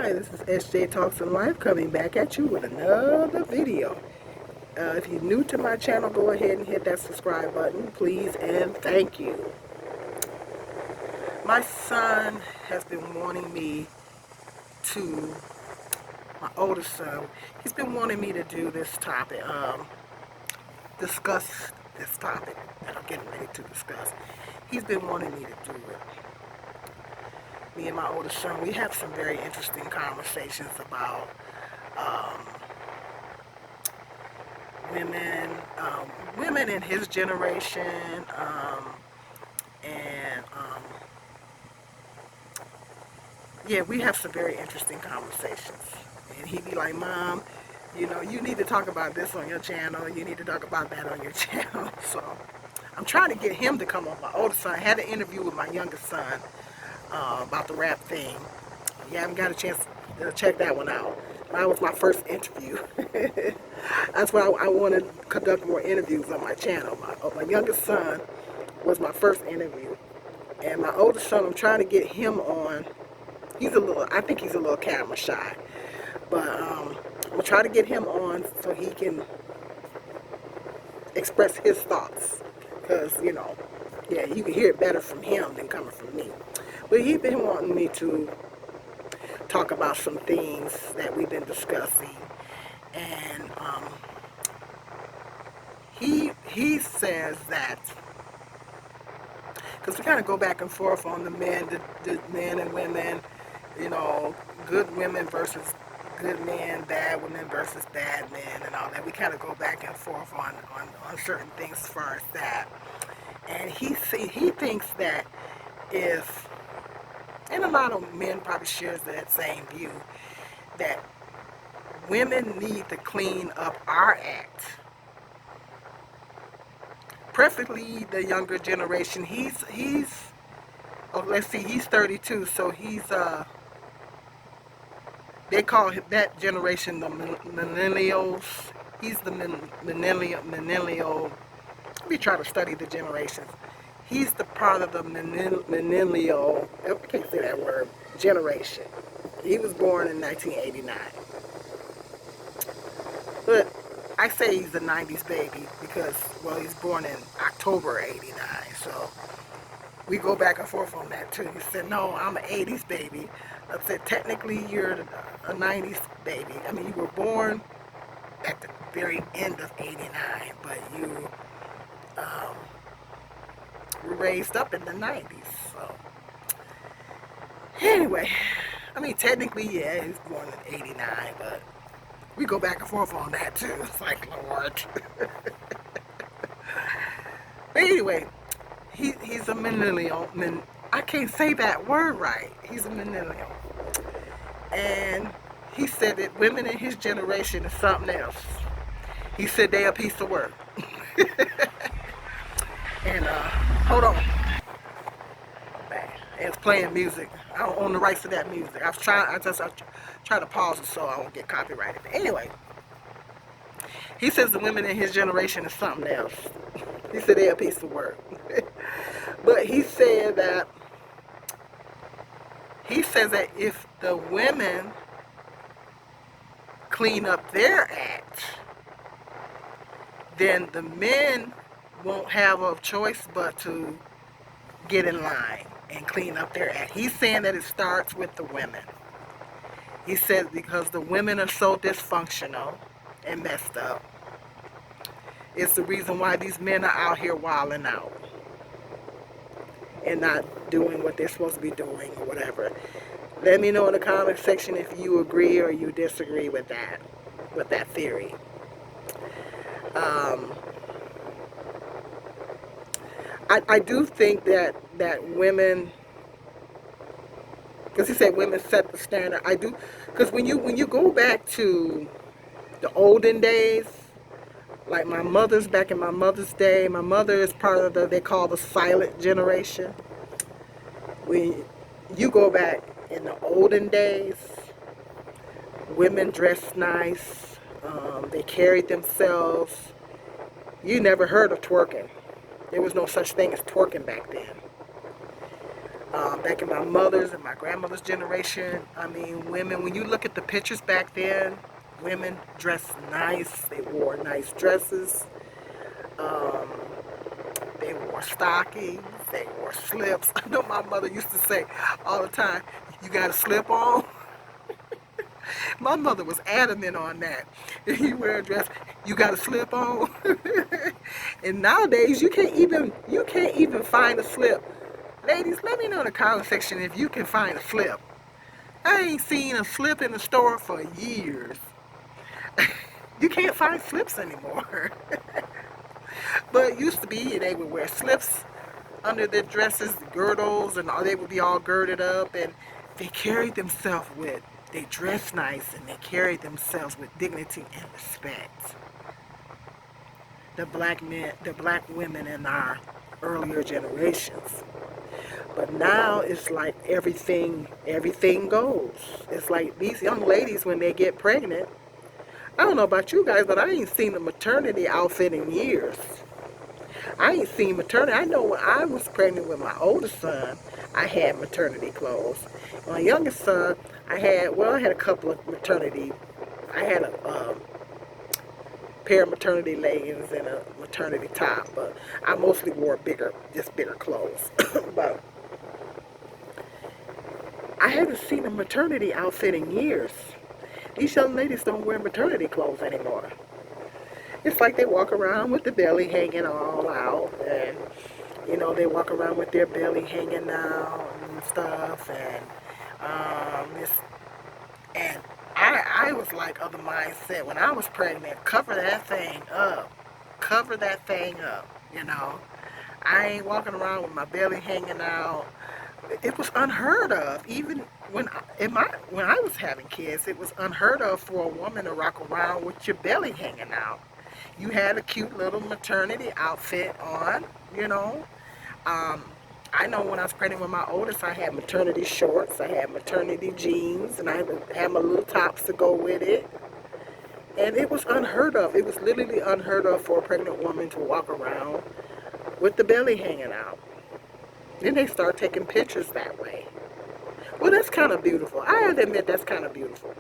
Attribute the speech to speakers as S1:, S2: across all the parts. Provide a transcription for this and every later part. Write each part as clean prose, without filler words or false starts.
S1: Hi, this is SJ Talks in Life coming back at you with another video. If you're new to my channel, go ahead and hit that subscribe button, please, and thank you. My son has been wanting me to, my oldest son, he's been wanting me to do this topic, discuss this topic that I'm getting ready to discuss. He's been wanting me to do it. Me and my oldest son, we have some very interesting conversations about women in his generation, and yeah, we have some very interesting conversations. And he'd be like, Mom, you know, you need to talk about this on your channel, you need to talk about that on your channel. So I'm trying to get him to come on. My oldest son, I had an interview with my youngest son about the rap thing. You haven't got a chance to check that one out. That was my first interview. That's why I want to conduct more interviews on my channel. My youngest son was my first interview. And my oldest son, I'm trying to get him on. I think he's a little camera shy. But I'm going to try to get him on so he can express his thoughts. Because, you know, yeah, you can hear it better from him than coming from me. But he's been wanting me to talk about some things that we've been discussing. And he says that, because we kind of go back and forth on the men and women, you know, good women versus good men, bad women versus bad men, and all that. We kind of go back and forth on certain things as far as that. And he thinks that if, and a lot of men probably shares that same view, that women need to clean up our act. Preferably the younger generation. He's oh, let's see, he's 32, so he's they call that generation the millennials. He's the millennial. Let me try to study the generations. He's the part of the millennial, I can't say that word, generation. He was born in 1989. But I say he's a 90s baby because, well, he's born in October 89. So we go back and forth on that too. He said, no, I'm an 80s baby. I said, technically you're a 90s baby. I mean, you were born at the very end of 89, but you were raised up in the 90s. So anyway, I mean, technically, yeah, he was born in 89, but we go back and forth on that too. It's like, Lord. But anyway, he's a millennial. I can't say that word right. He's a millennial. And he said that women in his generation is something else. He said they're a piece of work. And hold on. And it's playing music. I don't own the rights to that music. I try to pause it so I won't get copyrighted. But anyway, he says the women in his generation is something else. He said they're a piece of work. But he says that if the women clean up their act, then the men won't have a choice but to get in line and clean up their act. He's saying that it starts with the women. He says because the women are so dysfunctional and messed up, it's the reason why these men are out here wilding out and not doing what they're supposed to be doing or whatever. Let me know in the comment section if you agree or you disagree with that theory. I do think that women, because he said women set the standard. I do, because when you go back to the olden days, like back in my mother's day, my mother is part of they call the silent generation. When you go back in the olden days, women dressed nice, they carried themselves. You never heard of twerking. There was no such thing as twerking back then. back in my mother's and my grandmother's generation, I mean, women, when you look at the pictures back then, women dressed nice. They wore nice dresses. Um, they wore stockings. They wore slips. I know my mother used to say all the time, you got a slip on? My mother was adamant on that. If you wear a dress, you got a slip on. And nowadays you can't even find a slip. Ladies, let me know in the comment section if you can find a slip. I ain't seen a slip in the store for years. You can't find slips anymore. But it used to be they would wear slips under their dresses, girdles, and they would be all girded up, and they carried themselves with, they dressed nice, and they carried themselves with dignity and respect. The black men, the black women in our earlier generations. But now it's like everything goes. It's like these young ladies, when they get pregnant, I don't know about you guys, but I ain't seen a maternity outfit in years. I ain't seen maternity. I know when I was pregnant with my oldest son, I had maternity clothes. My youngest son, I had a couple of maternity. I had a pair of maternity leggings and a maternity top, but I mostly wore bigger clothes. But I haven't seen a maternity outfit in years. These young ladies don't wear maternity clothes anymore. It's like they walk around with the belly hanging all out, and they walk around with their belly hanging out and stuff, and this, and I was like of the mindset when I was pregnant, cover that thing up, cover that thing up, I ain't walking around with my belly hanging out. It was unheard of. Even when I was having kids, it was unheard of for a woman to rock around with your belly hanging out. You had a cute little maternity outfit on, you know. I know when I was pregnant with my oldest, I had maternity shorts, I had maternity jeans, and I had my little tops to go with it. And it was unheard of. It was literally unheard of for a pregnant woman to walk around with the belly hanging out. Then they start taking pictures that way. Well, that's kind of beautiful. I have to admit that's kind of beautiful.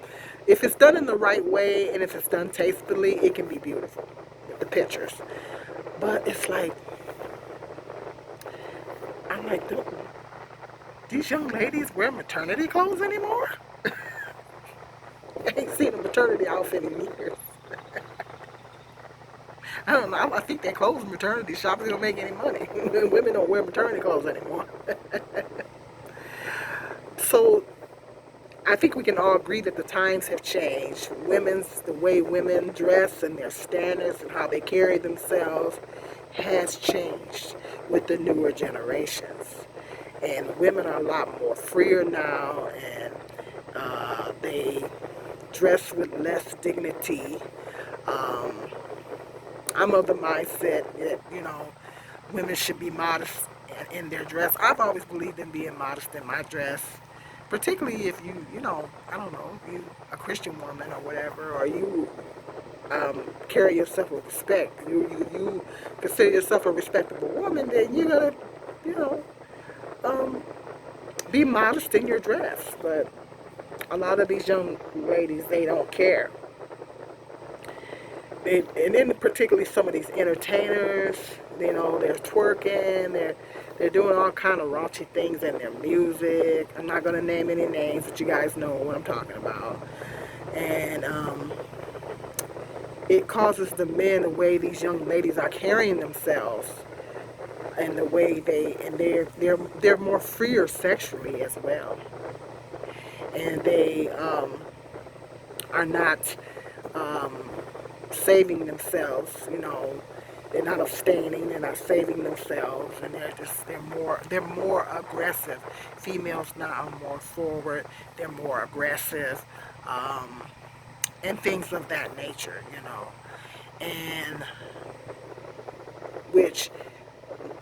S1: If it's done in the right way and if it's done tastefully, it can be beautiful with the pictures. But it's like, I'm like, these young ladies wear maternity clothes anymore? I ain't seen a maternity outfit in years. I don't know. I think they closed maternity shops. They don't make any money. Women don't wear maternity clothes anymore. So I think we can all agree that the times have changed. The way women dress and their standards and how they carry themselves has changed with the newer generations. And women are a lot more freer now, and they dress with less dignity. I'm of the mindset that, women should be modest in their dress. I've always believed in being modest in my dress, particularly if I don't know, you a Christian woman or whatever, or you carry yourself with respect. You consider yourself a respectable woman, then you gotta, be modest in your dress. But a lot of these young ladies, they don't care. And then particularly some of these entertainers, they're twerking, they're doing all kind of raunchy things in their music. I'm not going to name any names, but you guys know what I'm talking about. And it causes the men, the way these young ladies are carrying themselves, and the way they're more freer sexually as well. And they are not saving themselves, they're not abstaining, they're not saving themselves, and they're more aggressive. Females now are more forward, they're more aggressive, and things of that nature, and which,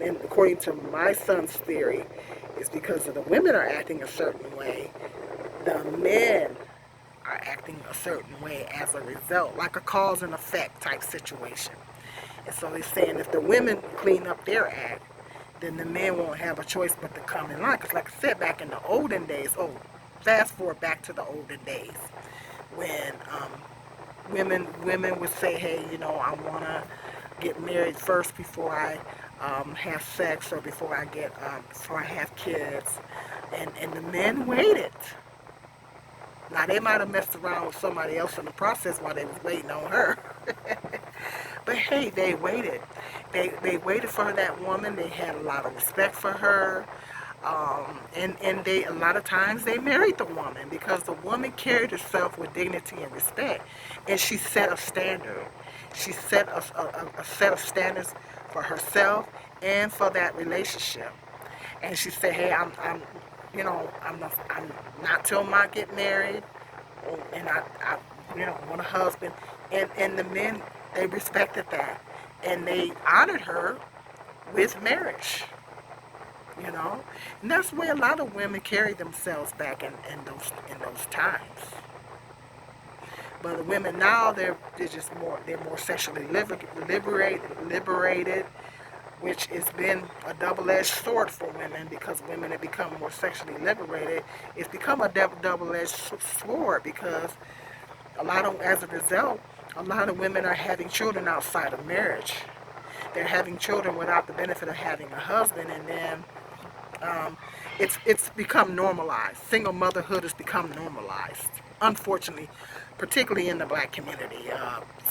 S1: and according to my son's theory, is because of the women are acting a certain way, the men are acting a certain way as a result, like a cause and effect type situation. And so he's saying if the women clean up their act, then the men won't have a choice but to come in line. Because like I said, back in the olden days, fast forward back to the olden days, when women would say, hey, I want to get married first before I have sex, or before I have kids, and the men waited. Now they might have messed around with somebody else in the process while they was waiting on her. But hey, they waited. They waited for that woman. They had a lot of respect for her. And they, a lot of times, they married the woman because the woman carried herself with dignity and respect, and she set a standard. She set a set of standards for herself and for that relationship. And she said, "Hey, I'm not till I get married, and I want a husband." And the men, they respected that, and they honored her with marriage. And that's the way a lot of women carry themselves back in those times. But the women now, they're more sexually liberated, which has been a double-edged sword for women, because women have become more sexually liberated. It's become a double-edged sword because as a result, a lot of women are having children outside of marriage. They're having children without the benefit of having a husband, and then it's become normalized. Single motherhood has become normalized. Unfortunately, particularly in the black community,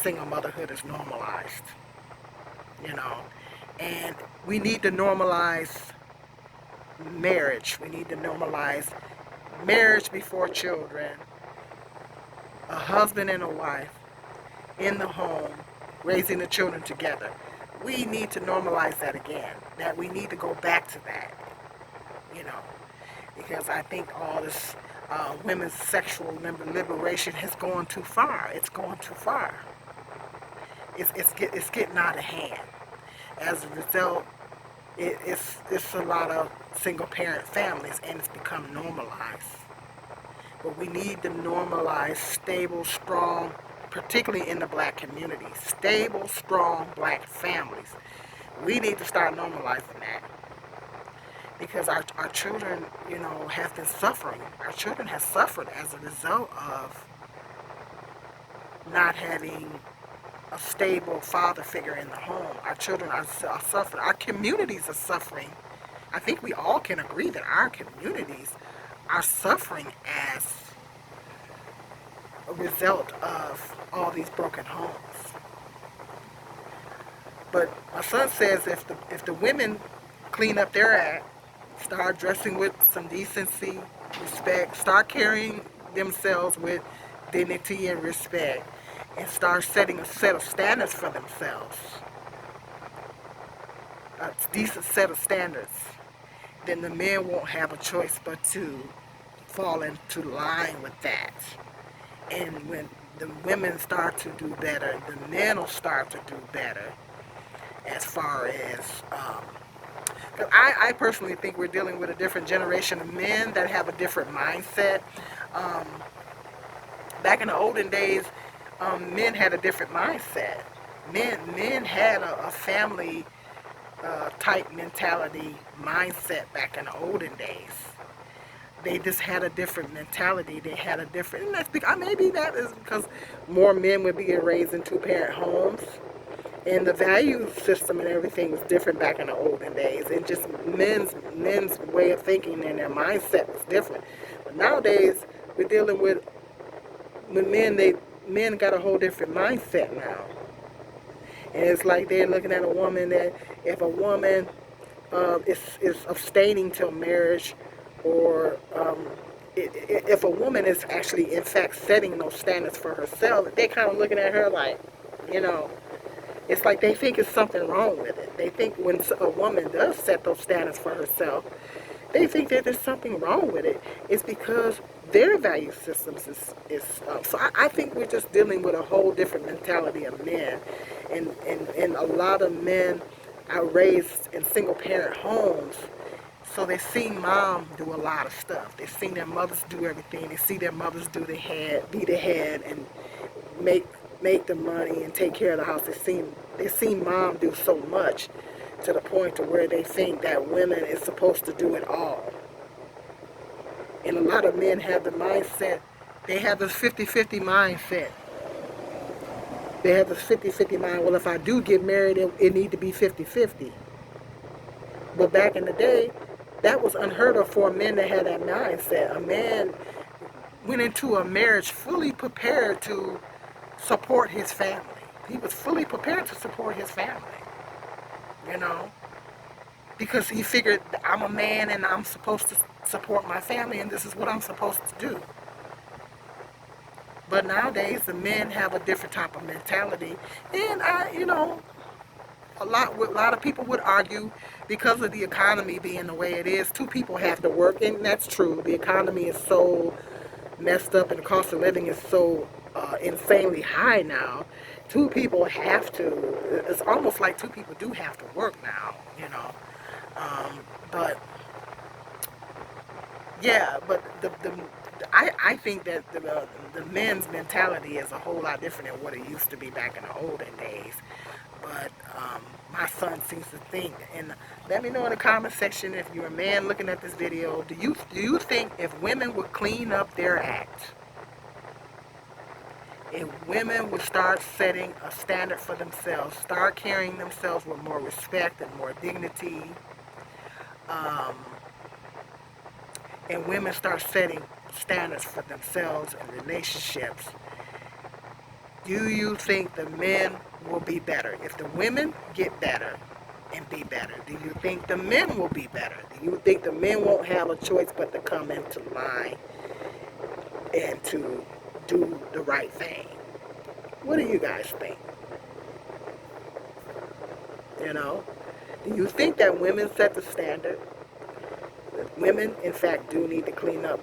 S1: single motherhood is normalized. You know, and we need to normalize marriage. We need to normalize marriage before children, a husband and a wife in the home, raising the children together. We need to normalize that again. That we need to go back to that. Because I think all this women's sexual liberation has gone too far. It's gone too far. It's getting out of hand. As a result, it's a lot of single parent families, and it's become normalized. But we need to normalize stable, strong, particularly in the black community, stable, strong black families. We need to start normalizing that. Because our children, have been suffering. Our children have suffered as a result of not having a stable father figure in the home. Our children are suffering. Our communities are suffering. I think we all can agree that our communities are suffering as a result of all these broken homes. But my son says if the women clean up their act, start dressing with some decency, respect, start carrying themselves with dignity and respect, and start setting a set of standards for themselves, a decent set of standards, then the men won't have a choice but to fall into line with that. And when the women start to do better, the men will start to do better. As far as I personally think we're dealing with a different generation of men that have a different mindset. Back in the olden days, men had a different mindset. Men had a family type mentality mindset back in the olden days. They just had a different mentality. They had a different, and that's because maybe that is because more men were being raised in two-parent homes. And the value system and everything was different back in the olden days. And just men's way of thinking and their mindset was different. But nowadays, we're dealing with men got a whole different mindset now. And it's like they're looking at a woman that if a woman is abstaining till marriage, or if a woman is actually, in fact, setting those standards for herself, they're kind of looking at her like, it's like they think it's something wrong with it. They think when a woman does set those standards for herself, they think that there's something wrong with it. It's because their value systems is so I think we're just dealing with a whole different mentality of men. And a lot of men are raised in single parent homes, so they've seen mom do a lot of stuff. They've seen their mothers do everything. They see their mothers be the head, and make the money and take care of the house. They've seen mom do so much. to the point to where they think that women is supposed to do it all. And a lot of men have the mindset, they have this 50-50 mindset. They have this 50-50 mind, well, if I do get married, it need to be 50-50. But back in the day, that was unheard of for a man to have that mindset. A man went into a marriage fully prepared to support his family. He was fully prepared to support his family, you know, because he figured I'm a man and I'm supposed to support my family and this is what I'm supposed to do. But nowadays, the men have a different type of mentality, and a lot of people would argue because of the economy being the way it is, two people have to work, and that's true. The economy is so messed up, and the cost of living is so insanely high now. Two people have to. It's almost like two people do have to work now, But yeah, but I think that the men's mentality is a whole lot different than what it used to be back in the olden days. But my son seems to think, and let me know in the comment section if you're a man looking at this video, do you think if women would clean up their act, if women would start setting a standard for themselves, start carrying themselves with more respect and more dignity, and women start setting standards for themselves and relationships, do you think the men will be better? If the women get better and be better, do you think the men will be better? Do you think the men won't have a choice but to come into line and to do the right thing? What do you guys think? Do you think that women set the standard? That women, in fact, do need to clean up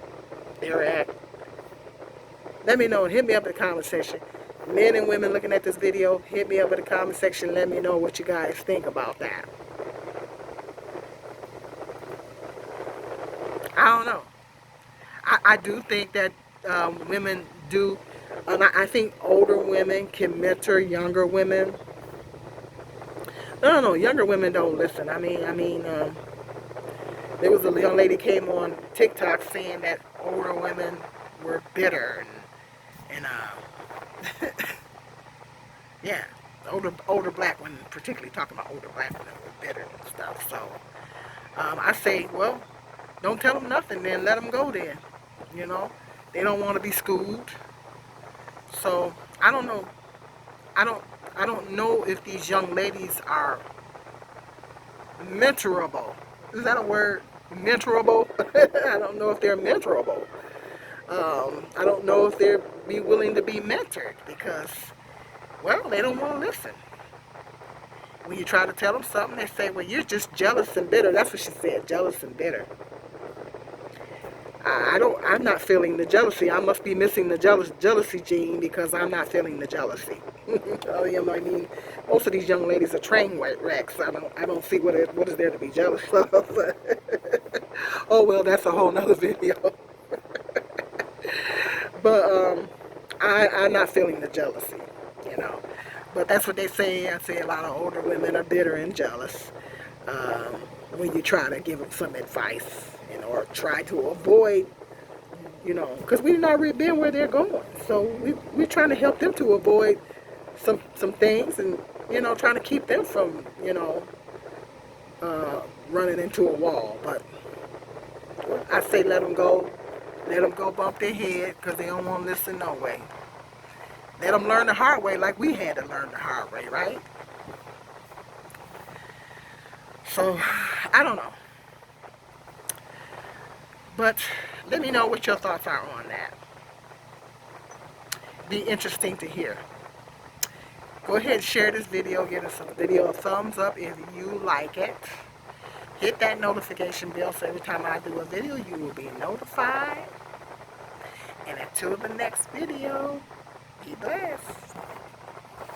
S1: their act? Let me know and hit me up in the comment section. Men and women looking at this video, hit me up in the comment section. Let me know what you guys think about that. I don't know. I do think that women do. I think older women can mentor younger women. No, younger women don't listen. There was a young lady came on TikTok saying that older women were bitter and yeah, older black women, particularly talking about older black women, were bitter and stuff. So I say, well, don't tell them nothing, then let them go. Then, they don't want to be schooled. So I don't know. I don't know if these young ladies are mentorable. Is that a word? Mentorable? I don't know if they're mentorable. I don't know if they'd be willing to be mentored because, well, they don't want to listen. When you try to tell them something, they say, well, you're just jealous and bitter. That's what she said, jealous and bitter. I'm not feeling the jealousy. I must be missing the jealousy gene because I'm not feeling the jealousy. Most of these young ladies are train wrecks. I don't see what is there to be jealous of. Oh well, that's a whole nother video. But I'm not feeling the jealousy, But that's what they say. I say a lot of older women are bitter and jealous when you try to give them some advice. Or try to avoid, because we've already been where they're going. So we're trying to help them to avoid some things and, trying to keep them from, running into a wall. But I say let them go bump their head because they don't want to listen no way. Let them learn the hard way like we had to learn the hard way, right? So, I don't know. But let me know what your thoughts are on that. Be interesting to hear. Go ahead and share this video. Give this video a thumbs up if you like it. Hit that notification bell so every time I do a video you will be notified. And until the next video, be blessed.